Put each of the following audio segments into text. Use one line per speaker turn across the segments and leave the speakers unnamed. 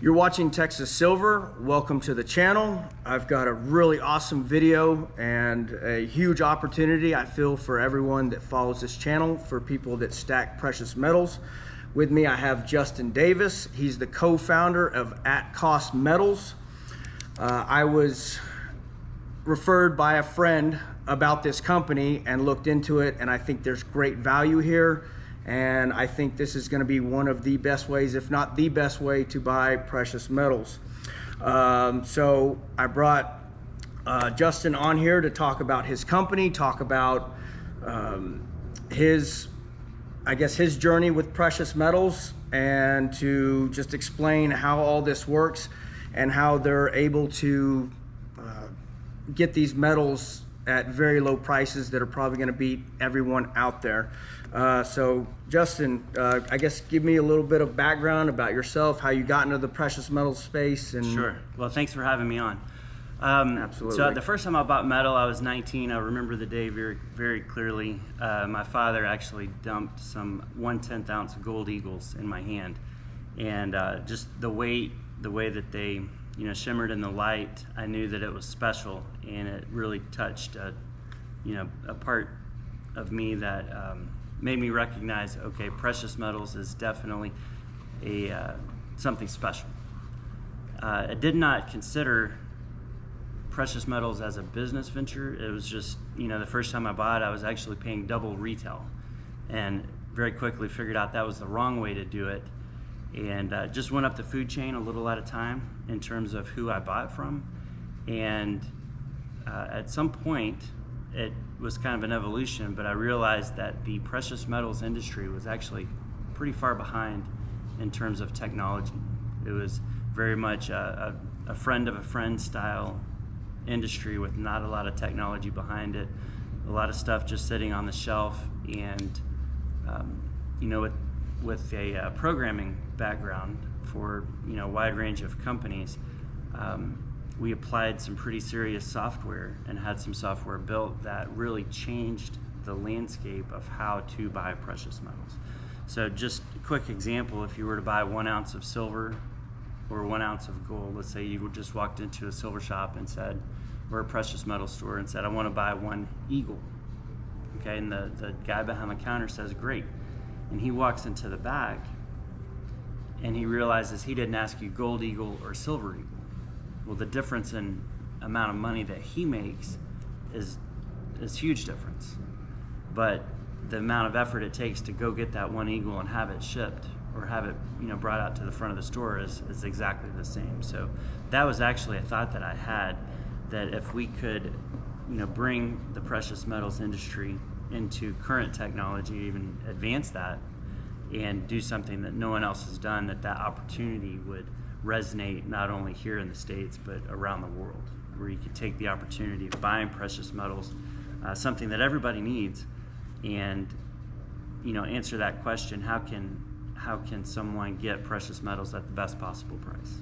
You're watching Texas Silver. Welcome to the channel. I've got a really awesome video and a huge opportunity, I feel, for everyone that follows this channel, for people that stack precious metals. With me, I have Justin Davis. He's the co-founder of At Cost Metals. I was referred by a friend about this company and looked into it, and I think there's great value here. And I think this is going to be one of the best ways, if not the best way, to buy precious metals. So I brought Justin on here to talk about his company, talk about his journey with precious metals, and to just explain how all this works and how they're able to get these metals at very low prices that are probably going to beat everyone out there. So Justin, I guess give me a little bit of background about yourself, how you got into the precious metals space. And
Sure. Well, thanks for having me on.
Absolutely.
So the first time I bought metal, I was 19. I remember the day very, very clearly. My father actually dumped some 1/10 ounce gold eagles in my hand, and just the way that they shimmered in the light, I knew that it was special, and it really touched a part of me that made me recognize, okay, precious metals is definitely something special. I did not consider precious metals as a business venture. It was just, the first time I bought, I was actually paying double retail, and very quickly figured out that was the wrong way to do it, and just went up the food chain a little at a time in terms of who I bought from. And at some point, it was kind of an evolution, but I realized that the precious metals industry was actually pretty far behind in terms of technology. It was very much a friend of a friend style industry with not a lot of technology behind it, a lot of stuff just sitting on the shelf. And with a programming background for a wide range of companies, we applied some pretty serious software and had some software built that really changed the landscape of how to buy precious metals. So just a quick example, if you were to buy 1 ounce of silver or 1 ounce of gold, let's say you just walked into a silver shop and said, or a precious metal store, and said, I want to buy 1 eagle. Okay, and the guy behind the counter says, great. And he walks into the back and he realizes he didn't ask you gold eagle or silver eagle. Well, the difference in amount of money that he makes is huge difference. But the amount of effort it takes to go get that 1 eagle and have it shipped or have it brought out to the front of the store is exactly the same. So that was actually a thought that I had, that if we could bring the precious metals industry into current technology, even advance that, and do something that no one else has done, that opportunity would resonate not only here in the States but around the world, where you could take the opportunity of buying precious metals, something that everybody needs, and answer that question: how can someone get precious metals at the best possible price?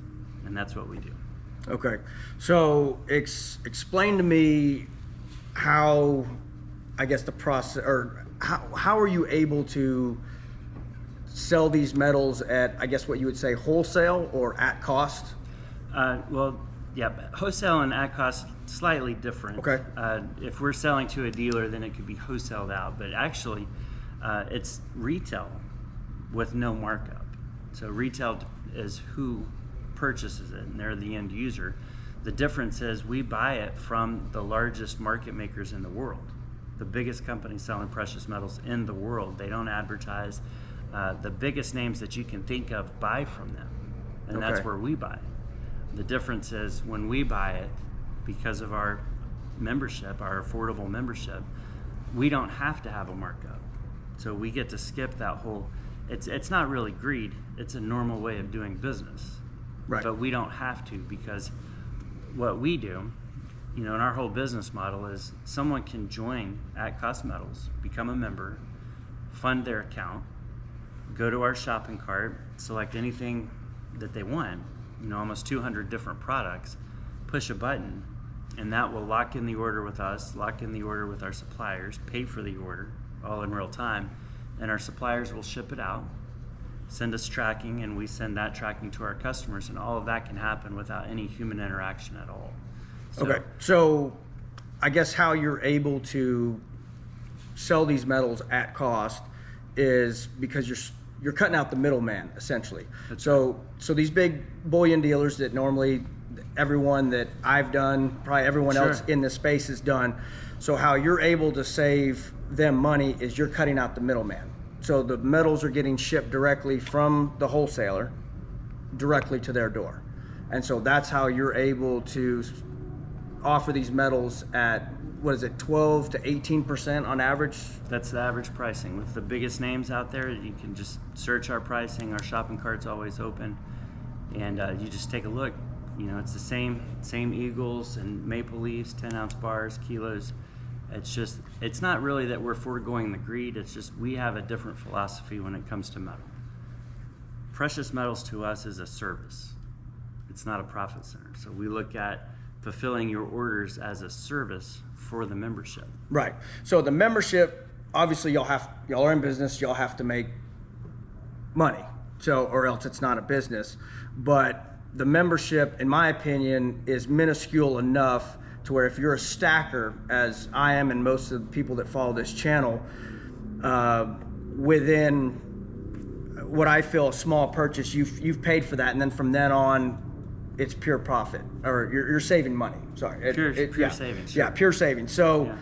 And that's what we do.
Okay, so explain to me how, I guess, the process, or how are you able to sell these metals at, I guess, what you would say wholesale or at cost?
Well, yeah, wholesale and at cost slightly different.
Okay.
If we're selling to a dealer, then it could be wholesaled out, but actually it's retail with no markup. So retail is who purchases it, and they're the end user. The difference is we buy it from the largest market makers in the world, the biggest companies selling precious metals in the world. They don't advertise. The biggest names that you can think of buy from them, and that's where we buy. The difference is when we buy it, because of our membership, our affordable membership, we don't have to have a markup. So we get to skip that whole, it's not really greed, it's a normal way of doing business.
Right.
But we don't have to, because what we do, in our whole business model is someone can join At Cost Metals, become a member, fund their account, go to our shopping cart, select anything that they want, almost 200 different products, push a button, and that will lock in the order with us, lock in the order with our suppliers, pay for the order, all in real time, and our suppliers will ship it out. send us tracking, and we send that tracking to our customers, and all of that can happen without any human interaction at all.
Okay, so I guess how you're able to sell these metals at cost is because you're cutting out the middleman, essentially. So these big bullion dealers that normally everyone that I've done, probably everyone else in this space has done. So how you're able to save them money is you're cutting out the middleman. So the metals are getting shipped directly from the wholesaler directly to their door. And so that's how you're able to offer these metals at, what is it, 12 to 18% on average?
That's the average pricing. With the biggest names out there, you can just search our pricing. Our shopping cart's always open, and you just take a look. You know, it's the same eagles and maple leaves, 10-ounce bars, kilos. It's not really that we're foregoing the greed. It's just we have a different philosophy when it comes to metal. Precious metals to us is a service. It's not a profit center. So we look at fulfilling your orders as a service for the membership.
Right. So the membership, obviously y'all are in business, y'all have to make money. So, or else it's not a business. But the membership, in my opinion, is minuscule enough to where if you're a stacker, as I am and most of the people that follow this channel, within what I feel a small purchase, you've paid for that, and then from then on, it's pure profit, or you're saving money. Sorry,
pure savings. Sure.
Yeah, pure savings. So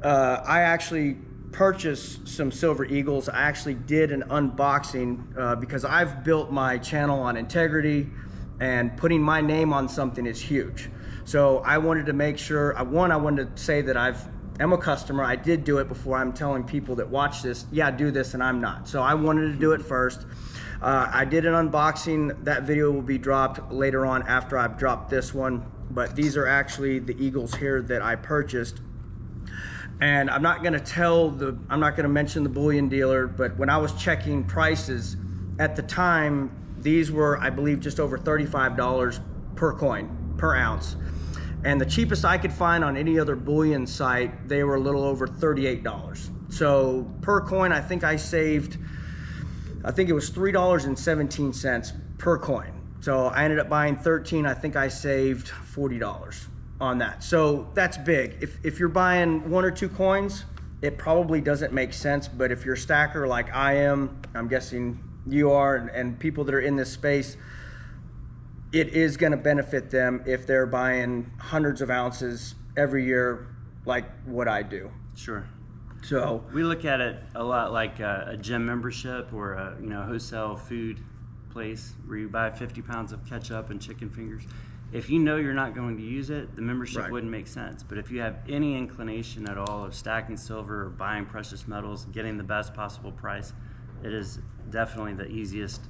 I actually purchased some silver eagles. I actually did an unboxing because I've built my channel on integrity, and putting my name on something is huge. So I wanted to make sure, I wanted to say that I'm a customer. I did do it before I'm telling people that watch this, yeah, do this, and I'm not. So I wanted to do it first. I did an unboxing. That video will be dropped later on after I've dropped this one. But these are actually the eagles here that I purchased. And I'm not gonna mention the bullion dealer, but when I was checking prices at the time, these were, I believe, just over $35 per coin, per ounce. And the cheapest I could find on any other bullion site, they were a little over $38. So per coin, I think it was $3.17 per coin. So I ended up buying 13. I think I saved $40 on that. So that's big. If you're buying 1 or 2 coins, it probably doesn't make sense. But if you're a stacker like I am, I'm guessing you are, and people that are in this space, it is going to benefit them if they're buying hundreds of ounces every year, like what I do.
Sure.
So
we look at it a lot like a gym membership or a wholesale food place where you buy 50 pounds of ketchup and chicken fingers. If you know you're not going to use it, the membership wouldn't make sense. But if you have any inclination at all of stacking silver or buying precious metals, getting the best possible price, it is definitely the easiest,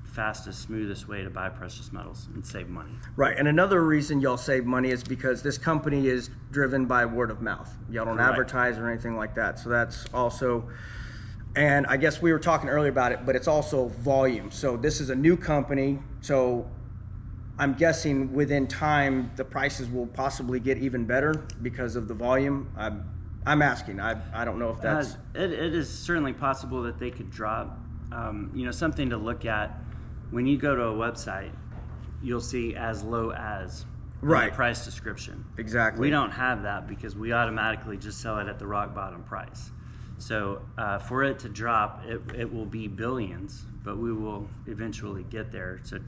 fastest, smoothest way to buy precious metals and save money.
Right, and another reason y'all save money is because this company is driven by word of mouth. Y'all don't advertise or anything like that. So that's also, and I guess we were talking earlier about it, but it's also volume. So this is a new company, so I'm guessing within time the prices will possibly get even better because of the volume. I'm asking. I don't know if that's...
It is certainly possible that they could drop. Something to look at. When you go to a website, you'll see as low as the price description.
Exactly.
We don't have that because we automatically just sell it at the rock bottom price. So for it to drop, it will be billions, but we will eventually get there. So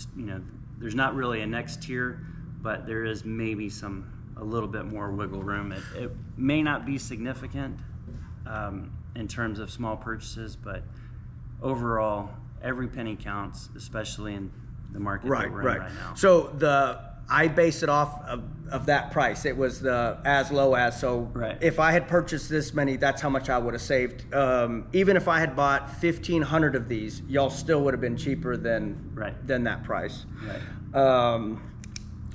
there's not really a next tier, but there is maybe a little bit more wiggle room. It may not be significant in terms of small purchases, but overall, every penny counts, especially in the market that we're in right now.
So I base it off of that price. It was the as low as. So if I had purchased this many, that's how much I would have saved. Even if I had bought 1,500 of these, y'all still would have been cheaper than that price.
Right.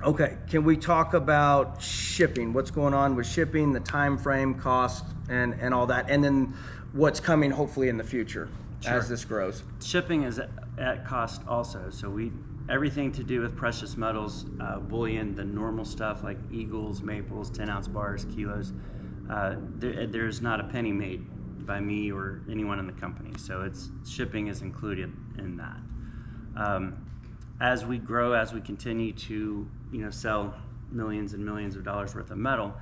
Okay, can we talk about shipping? What's going on with shipping, the time frame, cost, and all that, and then what's coming hopefully in the future as this grows?
Shipping is at cost also. So everything to do with precious metals, bullion, the normal stuff like eagles, maples, 10-ounce bars, kilos, there's not a penny made by me or anyone in the company. So it's shipping is included in that. As we grow, as we continue to sell millions and millions of dollars worth of metal,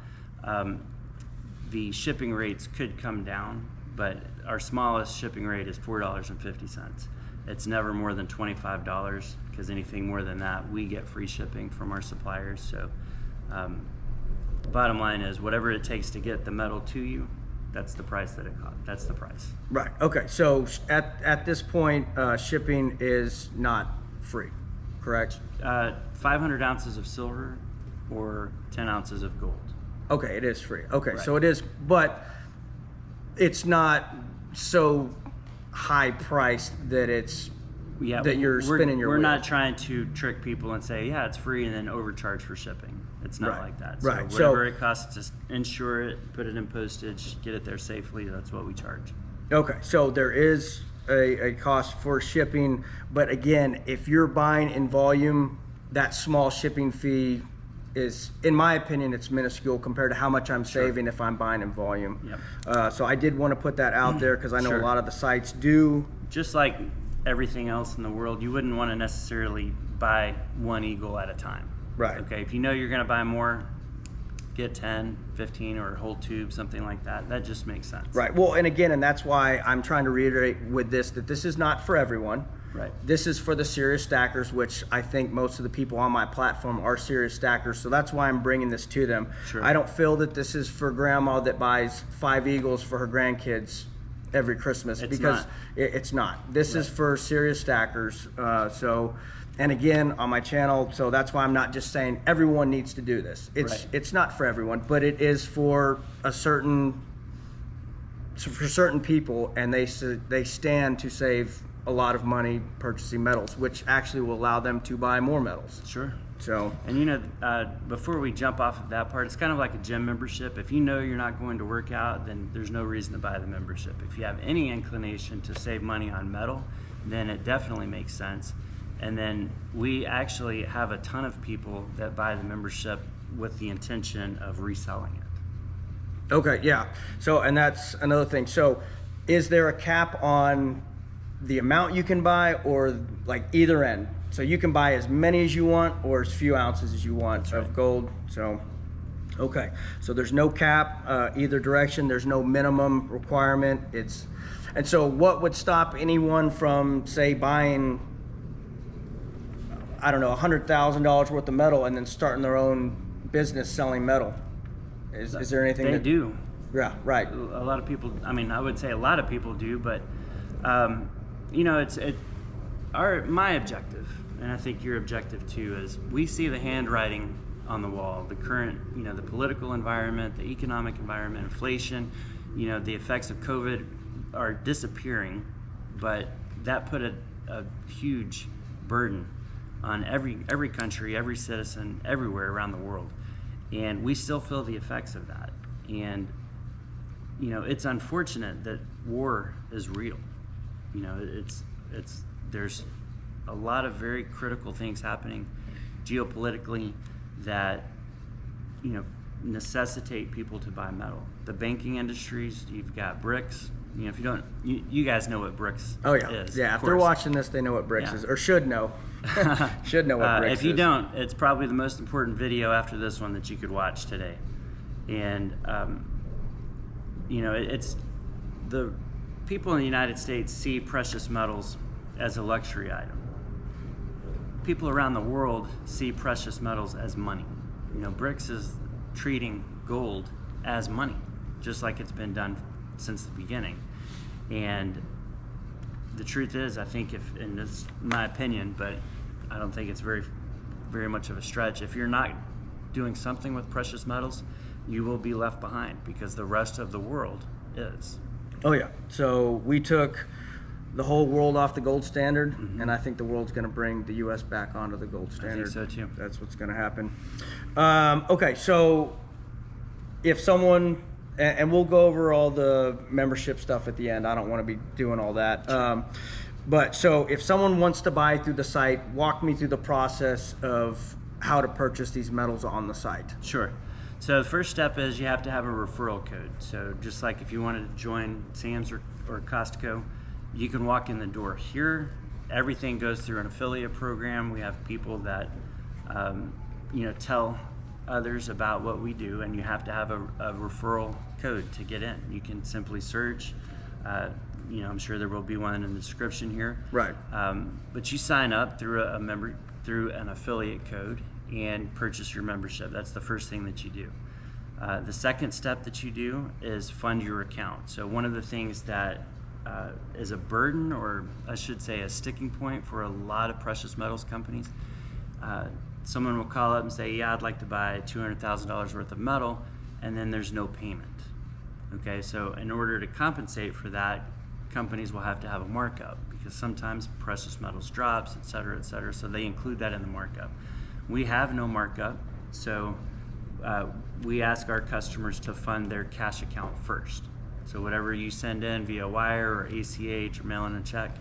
the shipping rates could come down, but our smallest shipping rate is $4.50. It's never more than $25, because anything more than that, we get free shipping from our suppliers. So bottom line is, whatever it takes to get the metal to you, that's the price that it costs. That's the price.
Right. Okay. So at this point, shipping is not free, correct?
500 ounces of silver or 10 ounces of gold.
Okay, it is free. Okay,
Right.
so it is, but it's not so high priced that it's
Yeah,
that you're spinning your
We're
wheels.
not trying to trick people and say, yeah, it's free, and then overcharge for shipping. It's not
Right.
like that.
Right.
So whatever it costs to insure it, put it in postage, get it there safely, that's what we charge.
Okay, so there is a cost for shipping, but again, if you're buying in volume, that small shipping fee is, in my opinion, it's minuscule compared to how much I'm saving if I'm buying in volume.
Yep.
So I did want to put that out there, because I know
Sure.
a lot of the sites do.
Just like everything else in the world, you wouldn't want to necessarily buy one eagle at a time.
Right.
Okay, if you know you're going to buy more, get 10, 15, or a whole tube, something like that. That just makes sense.
Right. Well, and again, and that's why I'm trying to reiterate with this, that this is not for everyone.
Right.
This is for the serious stackers, which I think most of the people on my platform are serious stackers. So that's why I'm bringing this to them.
Sure.
I don't feel that this is for grandma that buys 5 eagles for her grandkids every Christmas,
It's
because
not.
it's not. This is
Right.
for serious stackers. And again, on my channel, so that's why I'm not just saying everyone needs to do this. It's not for everyone, but it is for certain people, and they stand to save a lot of money purchasing metals, which actually will allow them to buy more metals.
Sure.
So,
And before we jump off of that part, it's kind of like a gym membership. If you know you're not going to work out, then there's no reason to buy the membership. If you have any inclination to save money on metal, then it definitely makes sense. And then we actually have a ton of people that buy the membership with the intention of reselling it.
okay, yeah. So, and that's another thing. So, is there a cap on the amount you can buy, or like either end? So you can buy as many as you want or as few ounces as you want of gold. So, okay. So there's no cap either direction. There's no minimum requirement. And so what would stop anyone from, say, buying, I don't know, $100,000 worth of metal and then starting their own business selling metal? Is there anything
They do.
Yeah, right.
A lot of people, I would say a lot of people do, but my objective, and I think your objective too, is we see the handwriting on the wall, the current, the political environment, the economic environment, inflation, the effects of COVID are disappearing, but that put a huge burden on every country, every citizen, everywhere around the world. And we still feel the effects of that. And, it's unfortunate that war is real. There's a lot of very critical things happening geopolitically that, necessitate people to buy metal. The banking industries, you've got bricks. If you don't, you guys know what bricks
Oh yeah,
is.
yeah.
of
If they're
course.
watching this, they know what bricks
Yeah.
is, or should know. Should know what bricks is.
If you don't, it's probably the most important video after this one that you could watch today. And it's the people in the United States see precious metals as a luxury item. People around the world see precious metals as money. BRICS is treating gold as money, just like it's been done since the beginning. And the truth is, I think and this is my opinion, but I don't think it's very, very much of a stretch. If you're not doing something with precious metals, you will be left behind, because the rest of the world is.
Oh yeah. So we took the whole world off the gold standard, and I think the world's going to bring the U.S. back onto the gold standard.
I think so too.
That's what's going to happen. Okay, so if someone, and we'll go over all the membership stuff at the end. I don't want to be doing all that.
Sure.
But so if someone wants to buy through the site, walk me through the process of how to purchase these metals on the site.
Sure. So the first step is you have to have a referral code. So just like if you wanted to join Sam's or Costco, you can walk in the door here. Everything goes through an affiliate program. We have people that tell others about what we do, and you have to have a referral code to get in. You can simply search. I'm sure there will be one in the description here.
Right.
But you sign up through through an affiliate code and purchase your membership. That's the first thing that you do. The second step that you do is fund your account. So one of the things that is a burden, or I should say a sticking point for a lot of precious metals companies, someone will call up and say, yeah, I'd like to buy $200,000 worth of metal, and then there's no payment. Okay, so in order to compensate for that, companies will have to have a markup, because sometimes precious metals drops, et cetera, so they include that in the markup. We have no markup, so we ask our customers to fund their cash account first. So whatever you send in via wire or ACH or mail in a check,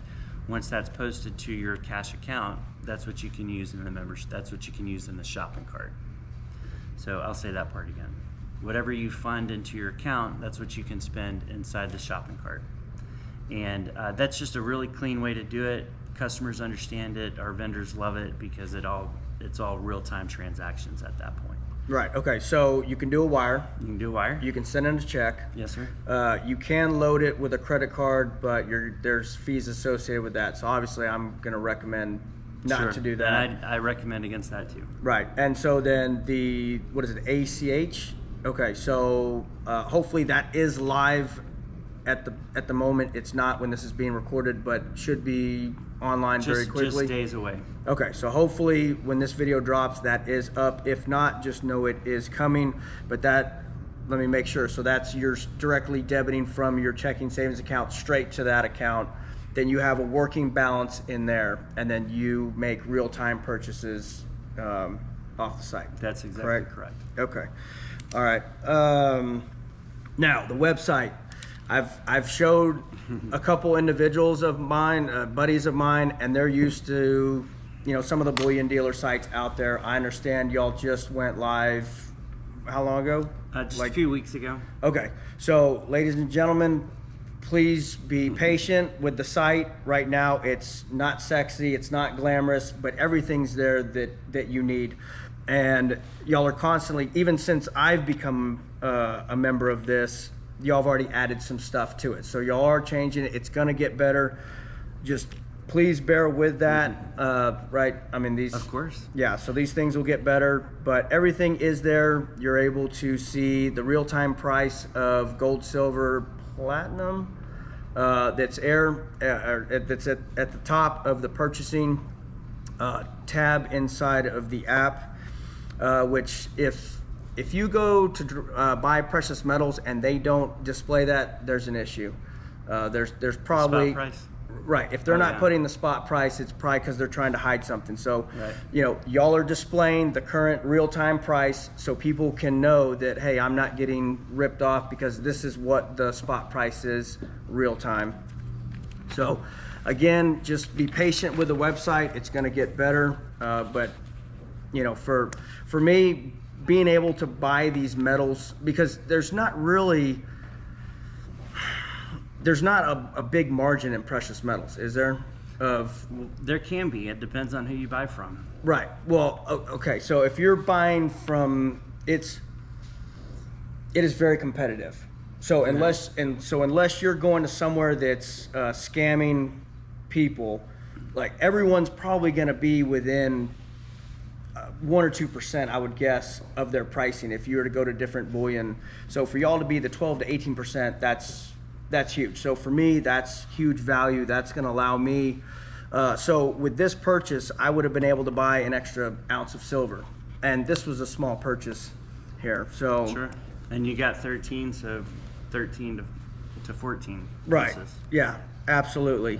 once that's posted to your cash account, that's what you can use in the membership. That's what you can use in the shopping cart. So I'll say that part again. Whatever you fund into your account, that's what you can spend inside the shopping cart. And that's just a really clean way to do it. Customers understand it. Our vendors love it because it's all real-time transactions at that point.
Right. Okay. So you can do a wire.
You can do a wire.
You can send in a check.
Yes, sir.
You can load it with a credit card, but there's fees associated with that. So obviously, I'm going to recommend not to do that.
And I recommend against that too.
Right. And so then what is it? ACH. Okay. So hopefully that is live at the moment. It's not when this is being recorded, but should be online very quickly.
Just days away.
Okay, so hopefully when this video drops, that is up. If not, just know it is coming. But let me make sure. So you're directly debiting from your checking savings account straight to that account. Then you have a working balance in there, and then you make real-time purchases off the site.
That's exactly correct.
Okay. All right. Now the website. I've showed a couple individuals of mine, buddies of mine, and they're used to, some of the bullion dealer sites out there. I understand y'all just went live, how long ago?
Just a few weeks ago.
Okay, so ladies and gentlemen, please be patient with the site. Right now, it's not sexy, it's not glamorous, but everything's there that you need. And y'all are constantly, even since I've become a member of this, y'all have already added some stuff to it. So y'all are changing it. It's gonna get better. Just please bear with that, right? I mean,
Of course.
Yeah, so these things will get better, but everything is there. You're able to see the real-time price of gold, silver, platinum, that's that's at the top of the purchasing tab inside of the app, which if you go to buy precious metals and they don't display that, there's an issue. There's probably
spot price.
Right. If they're not putting the spot price, it's probably because they're trying to hide something. So,
right.
Y'all are displaying the current real-time price so people can know that, hey, I'm not getting ripped off because this is what the spot price is real-time. So, again, just be patient with the website. It's going to get better. But, for me, being able to buy these metals, because there's not a big margin in precious metals, is there?
There can be. It depends on who you buy from.
Right. Well, okay. So if you're buying from, it is very competitive. So unless you're going to somewhere that's scamming people, like everyone's probably going to be within 1 or 2%, I would guess, of their pricing if you were to go to different bullion. So for y'all to be the 12 to 18%, that's huge. So for me, that's huge value. That's going to allow me. So with this purchase, I would have been able to buy an extra ounce of silver, and this was a small purchase here. So
sure. And you got 13, so 13 to 14.
Right.
Pieces.
Yeah. Absolutely.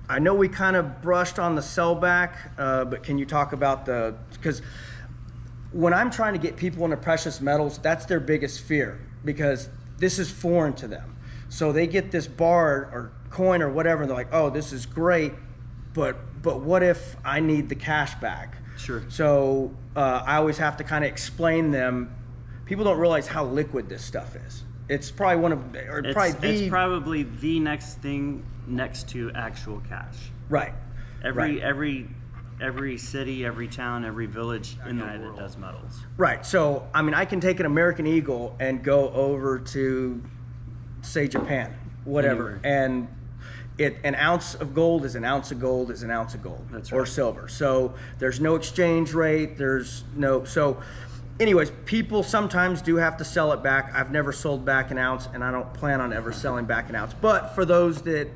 I know we kind of brushed on the sellback, but can you talk about because when I'm trying to get people into precious metals, that's their biggest fear, because this is foreign to them. So they get this bar or coin or whatever, and they're like, oh, this is great, but what if I need the cash back?
Sure.
So I always have to kind of explain them, people don't realize how liquid this stuff is. It's probably one of, or
It's probably the next thing next to actual cash.
Right.
Every city, every town, every village in the world does metals.
Right. So, I mean, I can take an American Eagle and go over to, say, Japan, whatever, and an ounce of gold is an ounce of gold is an ounce of gold.
That's right.
Or silver. So there's no exchange rate. There's no, so anyways, people sometimes do have to sell it back. I've never sold back an ounce, and I don't plan on ever selling back an ounce. But for those that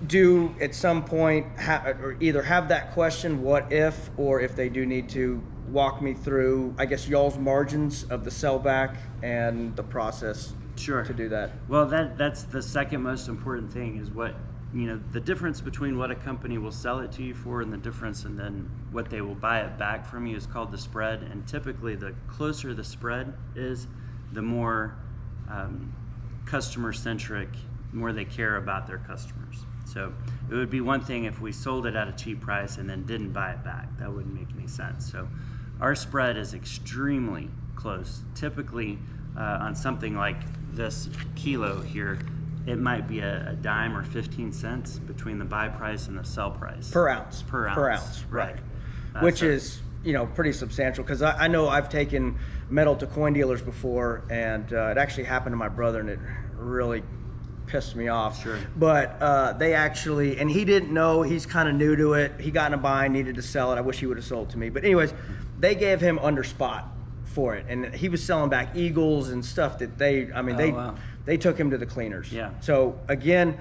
do at some point or either have that question, what if, or if they do need to walk me through, I guess, y'all's margins of the sell back and the process.
Sure.
To do that.
Well, that's the second most important thing is what, the difference between what a company will sell it to you for and the difference and then what they will buy it back from you is called the spread. And typically the closer the spread is, the more customer centric, more they care about their customers. So it would be one thing if we sold it at a cheap price and then didn't buy it back. That wouldn't make any sense. So our spread is extremely close. Typically on something like this kilo here, it might be a dime or 15 cents between the buy price and the sell price.
Per ounce.
Per ounce.
Per ounce, right. Which
So
is, pretty substantial, because I know I've taken metal to coin dealers before, and it actually happened to my brother, and it really pissed me off.
Sure.
But they actually, and he didn't know, he's kind of new to it. He got in a bind, needed to sell it. I wish he would have sold it to me. But anyways, they gave him under spot for it, and he was selling back Eagles and stuff that they took him to the cleaners.
Yeah.
So again,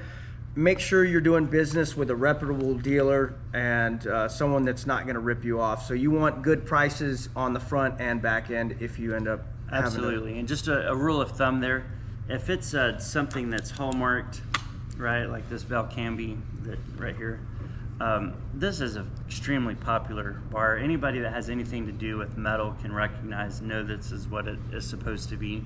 make sure you're doing business with a reputable dealer and someone that's not going to rip you off. So you want good prices on the front and back end if you end up
absolutely. And just a rule of thumb there, if it's something that's hallmarked, right, like this Valcambi that right here, this is an extremely popular bar. Anybody that has anything to do with metal can know this is what it is supposed to be.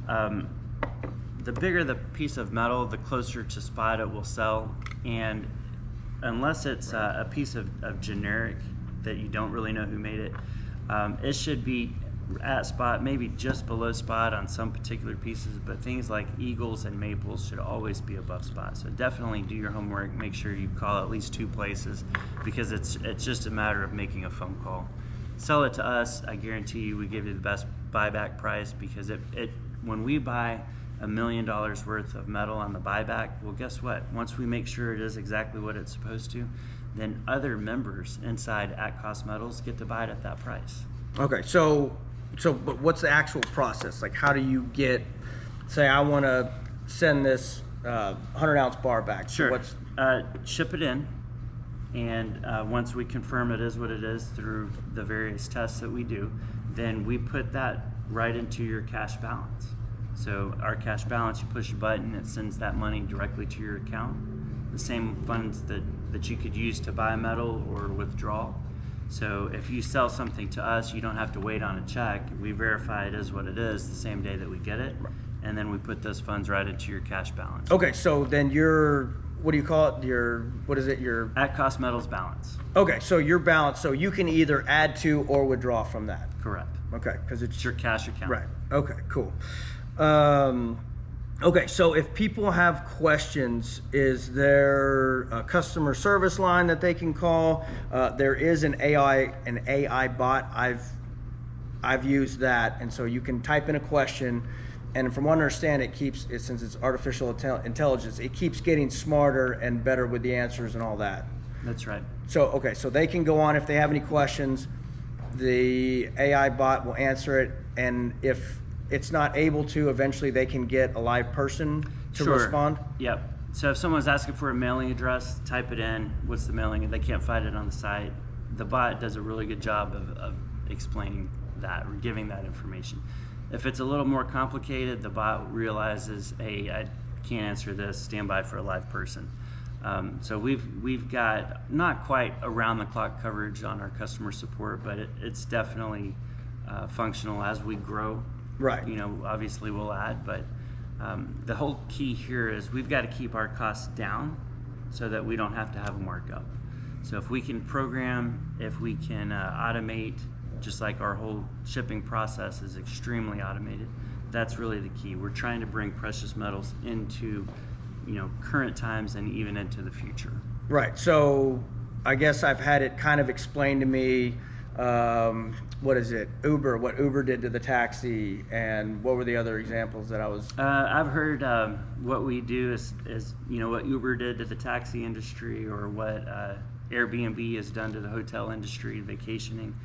The bigger the piece of metal, the closer to spot it will sell. And unless it's a piece of generic that you don't really know who made it, it should be at spot, maybe just below spot on some particular pieces, but things like Eagles and Maples should always be above spot. So definitely do your homework, make sure you call at least 2 places, because it's just a matter of making a phone call. Sell it to us, I guarantee you we give you the best buyback price, because when we buy $1 million worth of metal on the buyback, well, guess what? Once we make sure it is exactly what it's supposed to, then other members inside At Cost Metals get to buy it at that price.
Okay, but what's the actual process? Like, how do you get, say I want to send this 100-ounce bar back?
Sure. Ship it in, and once we confirm it is what it is through the various tests that we do, then we put that right into your cash balance. So our cash balance, you push a button, it sends that money directly to your account. The same funds that you could use to buy metal or withdraw. So if you sell something to us, you don't have to wait on a check. We verify it is what it is the same day that we get it, and then we put those funds right into your cash balance.
Okay, so then what do you call it? Your
At Cost Metals balance.
Okay, so your balance, so you can either add to or withdraw from that.
Correct.
Okay, because it's
your cash account.
Right. Okay, cool. Okay, so if people have questions, is there a customer service line that they can call? There is an AI bot. I've used that, and so you can type in a question, and from what I understand, since it's artificial intelligence, it keeps getting smarter and better with the answers and all that.
That's right.
So okay, so they can go on if they have any questions. The AI bot will answer it, and if it's not able to, eventually they can get a live person to respond?
Yep. So if someone's asking for a mailing address, type it in, what's the mailing, and they can't find it on the site. The bot does a really good job of explaining that or giving that information. If it's a little more complicated, the bot realizes, hey, I can't answer this, stand by for a live person. So we've got not quite around-the-clock coverage on our customer support, but it's definitely functional as we grow.
Right.
Obviously we'll add, but the whole key here is we've got to keep our costs down so that we don't have to have a markup. So if we can program, if we can automate just like our whole shipping process is extremely automated. That's really the key. We're trying to bring precious metals into, current times and even into the future.
Right. So I guess I've had it kind of explained to me, what Uber did to the taxi, and what were the other examples that I was...
I've heard what we do is what Uber did to the taxi industry, or what Airbnb has done to the hotel industry, vacationing.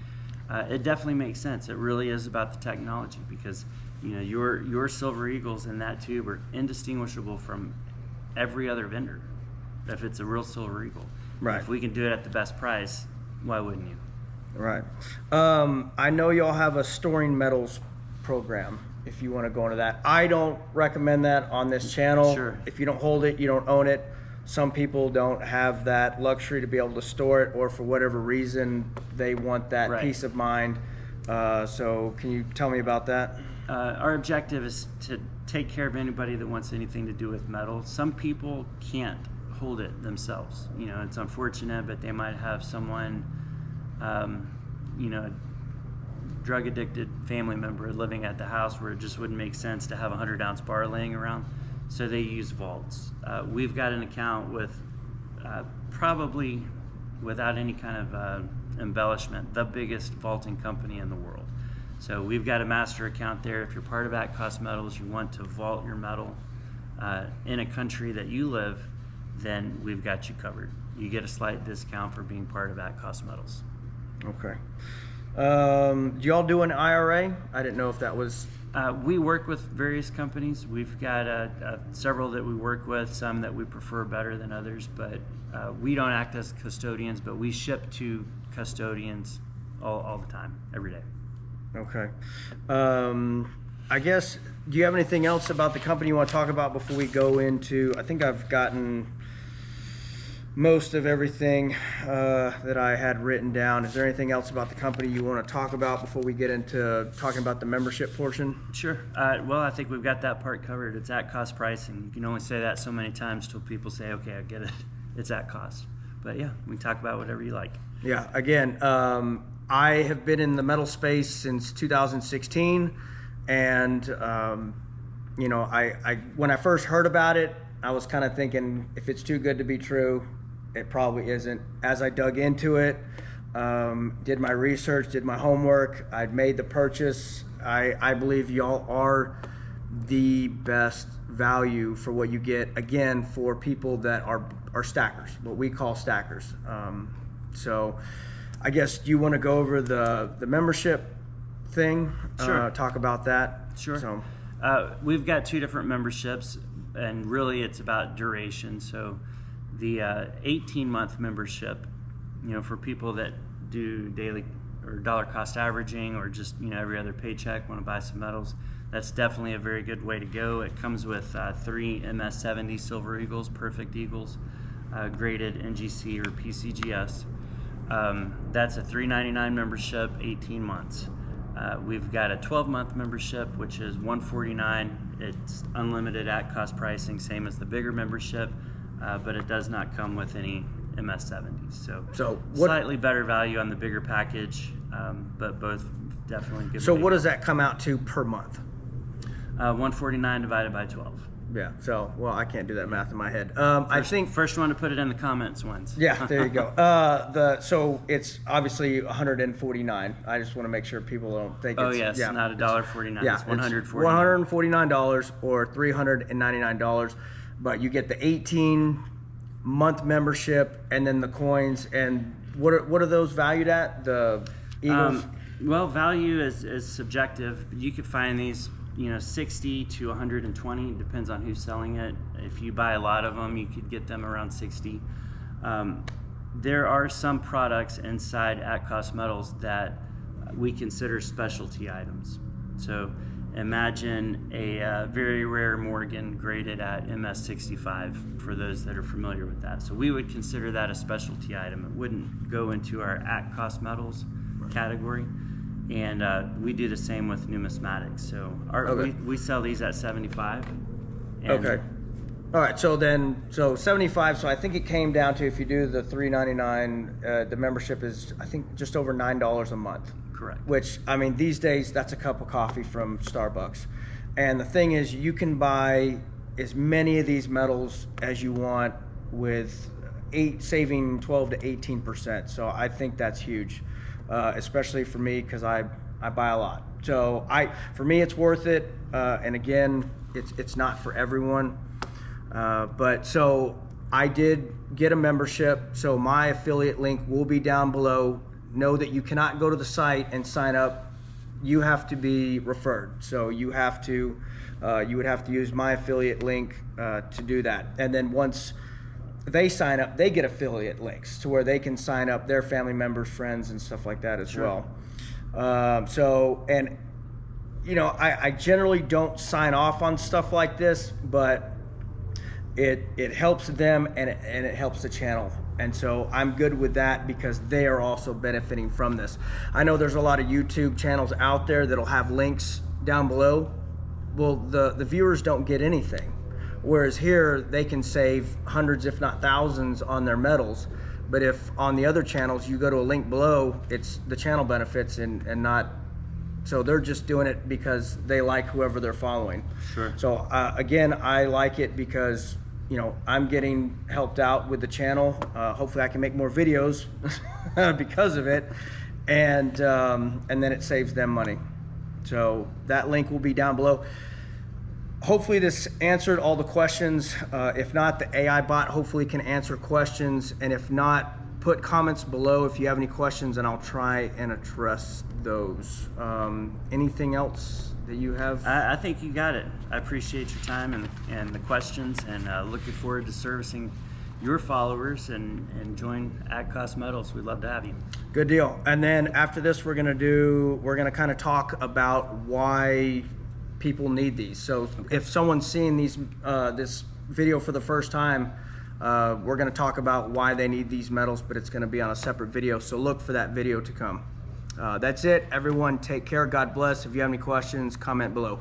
It definitely makes sense. It really is about the technology, because your Silver Eagles in that tube are indistinguishable from every other vendor if it's a real Silver Eagle.
Right.
If we can do it at the best price, why wouldn't you?
Right. I know y'all have a storing metals program, if you want to go into that. I don't recommend that on this channel.
Sure.
If you don't hold it, you don't own it. Some people don't have that luxury to be able to store it, or for whatever reason, they want that
Right.
peace of mind. So can you tell me about that?
Our objective is to take care of anybody that wants anything to do with metal. Some people can't hold it themselves. It's unfortunate, but they might have someone, a drug addicted family member living at the house where it just wouldn't make sense to have a 100-ounce bar laying around. So they use vaults. We've got an account with probably, without any kind of embellishment, the biggest vaulting company in the world. So we've got a master account there. If you're part of At Cost Metals, you want to vault your metal in a country that you live, then we've got you covered. You get a slight discount for being part of At Cost Metals.
Okay. Do y'all do an IRA? I didn't know if that was...
We work with various companies. We've got several that we work with, some that we prefer better than others, but we don't act as custodians, but we ship to custodians all the time, every day.
Okay. I guess, do you have anything else about the company you want to talk about before we go into... I think I've gotten most of everything that I had written down. Is there anything else about the company you want to talk about before we get into talking about the membership portion?
Sure. Well, I think we've got that part covered. It's at cost pricing. You can only say that so many times till people say, okay, I get it. It's at cost. But yeah, we can talk about whatever you like.
Yeah. Again, I have been in the metal space since 2016, and I when I first heard about it, I was kind of thinking, if it's too good to be true, it probably isn't. As I dug into it, did my research, did my homework, I'd made the purchase. I believe y'all are the best value for what you get, again, for people that are stackers, what we call stackers. So I guess, do you want to go over the membership thing?
Sure.
Talk about that?
Sure.
So,
we've got 2 different memberships, and really it's about duration. So the 18-month membership, for people that do daily or dollar cost averaging, or just every other paycheck want to buy some metals, that's definitely a very good way to go. It comes with 3 MS70 Silver Eagles, perfect Eagles, graded NGC or PCGS. That's a $399 membership, 18 months. We've got a 12-month membership, which is $149. It's unlimited at cost pricing, same as the bigger membership, but it does not come with any MS70s. So slightly better value on the bigger package, but both definitely good.
So what does that come out to per month?
$149 divided by 12.
Yeah. So, well, I can't do that math in my head.
I think first one to put it in the comments wins.
Yeah, there you go. So it's obviously 149. I just want to make sure people don't think.
Oh yes, yeah, not $1.49.
Yeah,
it's $149.
$149 or $399, but you get the 18-month membership and then the coins. And what are those valued at? The Eagles.
Well, value is subjective. You could find these, 60 to 120, depends on who's selling it. If you buy a lot of them, you could get them around 60. There are some products inside At Cost Metals that we consider specialty items. So imagine a very rare Morgan graded at MS65, for those that are familiar with that. So we would consider that a specialty item. It wouldn't go into our At Cost Metals category. And we do the same with numismatics. So we sell these at 75.
Okay. All right. So 75. So I think it came down to, if you do the $399, the membership is, I think, just over $9 a month.
Correct.
Which, I mean, these days, that's a cup of coffee from Starbucks. And the thing is, you can buy as many of these metals as you want with saving 12 to 18%. So I think that's huge, especially for me, because I buy a lot. So for me, it's worth it. And again, it's not for everyone. But so I did get a membership. So my affiliate link will be down below. Know that you cannot go to the site and sign up. You have to be referred. So you have to, you would have to use my affiliate link to do that. And then once they sign up, they get affiliate links to where they can sign up their family members, friends, and stuff like that as
Sure.
well. So, and you know, I generally don't sign off on stuff like this, but it helps them and it helps the channel. And so I'm good with that because they are also benefiting from this. I know there's a lot of YouTube channels out there that'll have links down below. Well, the viewers don't get anything. Whereas here, they can save hundreds, if not thousands, on their metals. But if on the other channels, you go to a link below, it's the channel benefits and not, so they're just doing it because they like whoever they're following.
Sure.
So again, I like it because, you know, I'm getting helped out with the channel. Hopefully I can make more videos because of it. And then it saves them money. So that link will be down below. Hopefully this answered all the questions. If not, the AI bot hopefully can answer questions. And if not, put comments below if you have any questions and I'll try and address those. Anything else that you have?
I think you got it. I appreciate your time and the questions, and looking forward to servicing your followers and join At Cost Metals. We'd love to have you.
Good deal. And then after this, we're gonna kind of talk about why people need these. So if someone's seeing these this video for the first time, we're going to talk about why they need these metals, but it's going to be on a separate video. So look for that video to come. That's it. Everyone take care. God bless. If you have any questions, comment below.